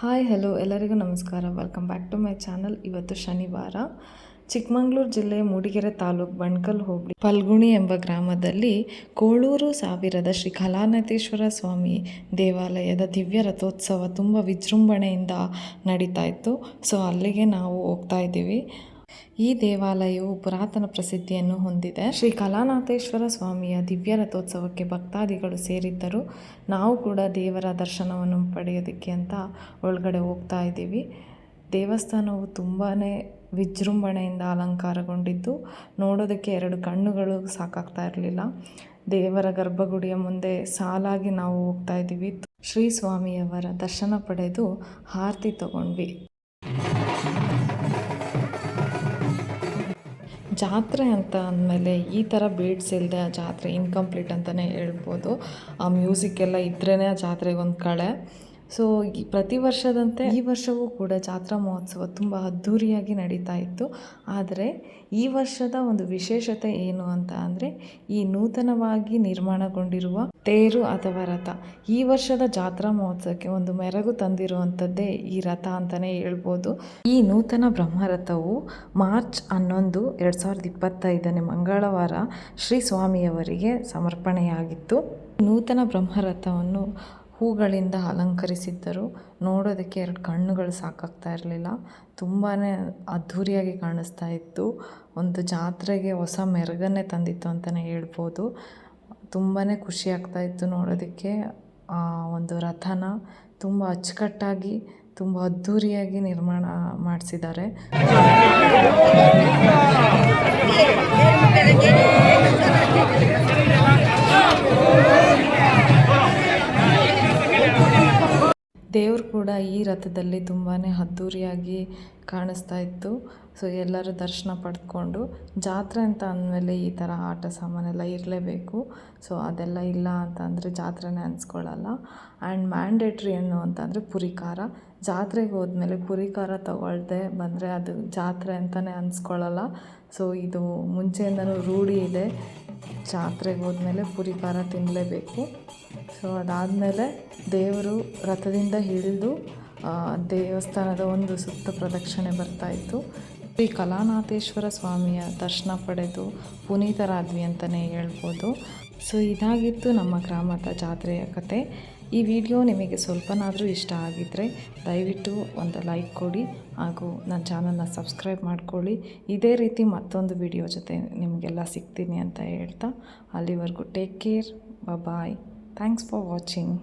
Hi hello ಎಲ್ಲರಿಗೂ ನಮಸ್ಕಾರ. Welcome back to my channel. ಇವತ್ತು ಶನಿವಾರ ಚಿಕ್ಕಮಗಳೂರು ಜಿಲ್ಲೆ ಮೂಡಿಗೆರೆ ತಾಲೂಕು ಬಣ್ಕಲ್ ಹೋಬಳಿ ಫಲ್ಗುಣಿ ಎಂಬ ಗ್ರಾಮದಲ್ಲಿ ಕೋಳೂರು ಸಾವಿರದ ಶ್ರೀ ಕಲಾನತೇಶ್ವರ ಸ್ವಾಮಿ ದೇವಾಲಯದ ದಿವ್ಯ ರಥೋತ್ಸವ ತುಂಬ ವಿಜೃಂಭಣೆಯಿಂದ ನಡೀತಾ ಇತ್ತು. ಸೊ ಅಲ್ಲಿಗೆ ನಾವು ಹೋಗ್ತಾ ಇದ್ದೀವಿ. ಈ ದೇವಾಲಯವು ಪುರಾತನ ಪ್ರಸಿದ್ಧಿಯನ್ನು ಹೊಂದಿದೆ. ಶ್ರೀ ಕಲಾನಾಥೇಶ್ವರ ಸ್ವಾಮಿಯ ದಿವ್ಯ ರಥೋತ್ಸವಕ್ಕೆ ಭಕ್ತಾದಿಗಳು ಸೇರಿದ್ದರು. ನಾವು ಕೂಡ ದೇವರ ದರ್ಶನವನ್ನು ಪಡೆಯೋದಕ್ಕೆ ಅಂತ ಒಳಗಡೆ ಹೋಗ್ತಾ ಇದ್ದೀವಿ. ದೇವಸ್ಥಾನವು ತುಂಬಾ ವಿಜೃಂಭಣೆಯಿಂದ ಅಲಂಕಾರಗೊಂಡಿದ್ದು ನೋಡೋದಕ್ಕೆ 2 ಕಣ್ಣುಗಳು ಸಾಕಾಗ್ತಾ ಇರಲಿಲ್ಲ. ದೇವರ ಗರ್ಭಗುಡಿಯ ಮುಂದೆ ಸಾಲಾಗಿ ನಾವು ಹೋಗ್ತಾ ಇದ್ದೀವಿ. ಶ್ರೀ ಸ್ವಾಮಿಯವರ ದರ್ಶನ ಪಡೆದು ಆರತಿ ತಗೊಂಡ್ವಿ. ಜಾತ್ರೆ ಅಂತ ಅಂದಮೇಲೆ ಈ ಥರ ಬೀಡ್ಸ್ ಇಲ್ಲದೆ ಆ ಜಾತ್ರೆ ಇನ್ಕಂಪ್ಲೀಟ್ ಅಂತಲೇ ಹೇಳ್ಬೋದು. ಆ ಮ್ಯೂಸಿಕ್ ಎಲ್ಲ ಇದ್ರೇ ಆ ಜಾತ್ರೆಗೊಂದು ಕಳೆ. ಸೊ ಪ್ರತಿ ವರ್ಷದಂತೆ ಈ ವರ್ಷವೂ ಕೂಡ ಜಾತ್ರಾ ಮಹೋತ್ಸವ ತುಂಬ ಅದ್ಧೂರಿಯಾಗಿ ನಡೀತಾ ಇತ್ತು. ಆದರೆ ಈ ವರ್ಷದ ಒಂದು ವಿಶೇಷತೆ ಏನು ಅಂತ ಅಂದರೆ ಈ ನೂತನವಾಗಿ ನಿರ್ಮಾಣಗೊಂಡಿರುವ ತೇರು ಅಥವಾ ರಥ. ಈ ವರ್ಷದ ಜಾತ್ರಾ ಮಹೋತ್ಸವಕ್ಕೆ ಒಂದು ಮೆರಗು ತಂದಿರುವಂಥದ್ದೇ ಈ ರಥ ಅಂತಲೇ ಹೇಳ್ಬೋದು. ಈ ನೂತನ ಬ್ರಹ್ಮರಥವು ಮಾರ್ಚ್ 11, 2025 ಮಂಗಳವಾರ ಶ್ರೀ ಸ್ವಾಮಿಯವರಿಗೆ ಸಮರ್ಪಣೆಯಾಗಿತ್ತು. ನೂತನ ಬ್ರಹ್ಮರಥವನ್ನು ಹೂಗಳಿಂದ ಅಲಂಕರಿಸಿದ್ದರು. ನೋಡೋದಕ್ಕೆ 2 ಕಣ್ಣುಗಳು ಸಾಕಾಗ್ತಾ ಇರಲಿಲ್ಲ. ತುಂಬಾ ಅದ್ಧೂರಿಯಾಗಿ ಕಾಣಿಸ್ತಾ ಇತ್ತು. ಒಂದು ಜಾತ್ರೆಗೆ ಹೊಸ ಮೆರುಗನ್ನೇ ತಂದಿತ್ತು ಅಂತಲೇ ಹೇಳ್ಬೋದು. ತುಂಬಾ ಖುಷಿ ಆಗ್ತಾ ಇತ್ತು ನೋಡೋದಕ್ಕೆ. ಒಂದು ರಥನ ತುಂಬ ಅಚ್ಚುಕಟ್ಟಾಗಿ ತುಂಬ ಅದ್ಧೂರಿಯಾಗಿ ನಿರ್ಮಾಣ ಮಾಡಿಸಿದ್ದಾರೆ. ದೇವರು ಕೂಡ ಈ ರಥದಲ್ಲಿ ತುಂಬಾ ಅದ್ಧೂರಿಯಾಗಿ ಕಾಣಿಸ್ತಾ ಇತ್ತು. ಸೊ ಎಲ್ಲರೂ ದರ್ಶನ ಪಡೆದುಕೊಂಡು, ಜಾತ್ರೆ ಅಂತ ಅಂದಮೇಲೆ ಈ ಥರ ಆಟ ಸಾಮಾನೆಲ್ಲ ಇರಲೇಬೇಕು. ಸೊ ಅದೆಲ್ಲ ಇಲ್ಲ ಅಂತ ಅಂದರೆ ಜಾತ್ರೆನೇ ಅನಿಸ್ಕೊಳ್ಳಲ್ಲ. ಆ್ಯಂಡ್ ಮ್ಯಾಂಡೇಟ್ರಿ ಏನು ಅಂತಂದರೆ ಪುರಿಕಾರ. ಜಾತ್ರೆಗೆ ಹೋದ್ಮೇಲೆ ಪುರಿಕಾರ ತಗೊಳ್ಳದೆ ಬಂದರೆ ಅದು ಜಾತ್ರೆ ಅಂತಲೇ ಅನಿಸ್ಕೊಳ್ಳಲ್ಲ. ಸೊ ಇದು ಮುಂಚೆಯಿಂದನೂ ರೂಢಿ ಇದೆ. ಜಾತ್ರೆಗೆ ಹೋದ್ಮೇಲೆ ಪುರಿಕಾರ ತಿನ್ನಲೇಬೇಕು. ಸೊ ಅದಾದಮೇಲೆ ದೇವರು ರಥದಿಂದ ಇಳಿದು ದೇವಸ್ಥಾನದ ಒಂದು ಸುತ್ತ ಪ್ರದಕ್ಷಿಣೆ ಬರ್ತಾಯಿತ್ತು. ಶ್ರೀ ಕಲಾನಾಥೇಶ್ವರ ಸ್ವಾಮಿಯ ದರ್ಶನ ಪಡೆದು ಪುನೀತರಾದ್ವಿ ಅಂತಲೇ ಹೇಳ್ಬೋದು. ಸೊ ಇದಾಗಿತ್ತು ನಮ್ಮ ಗ್ರಾಮದ ಜಾತ್ರೆಯ ಕತೆ. ಈ ವಿಡಿಯೋ ನಿಮಗೆ ಸ್ವಲ್ಪನಾದರೂ ಇಷ್ಟ ಆಗಿದ್ದರೆ ದಯವಿಟ್ಟು ಒಂದು ಲೈಕ್ ಕೊಡಿ ಹಾಗೂ ನನ್ನ ಚಾನಲ್ನ ಸಬ್ಸ್ಕ್ರೈಬ್ ಮಾಡ್ಕೊಳ್ಳಿ. ಇದೇ ರೀತಿ ಮತ್ತೊಂದು ವಿಡಿಯೋ ಜೊತೆ ನಿಮಗೆಲ್ಲ ಸಿಗ್ತೀನಿ ಅಂತ ಹೇಳ್ತಾ ಅಲ್ಲಿವರೆಗೂ take care. Bye. Thanks for watching.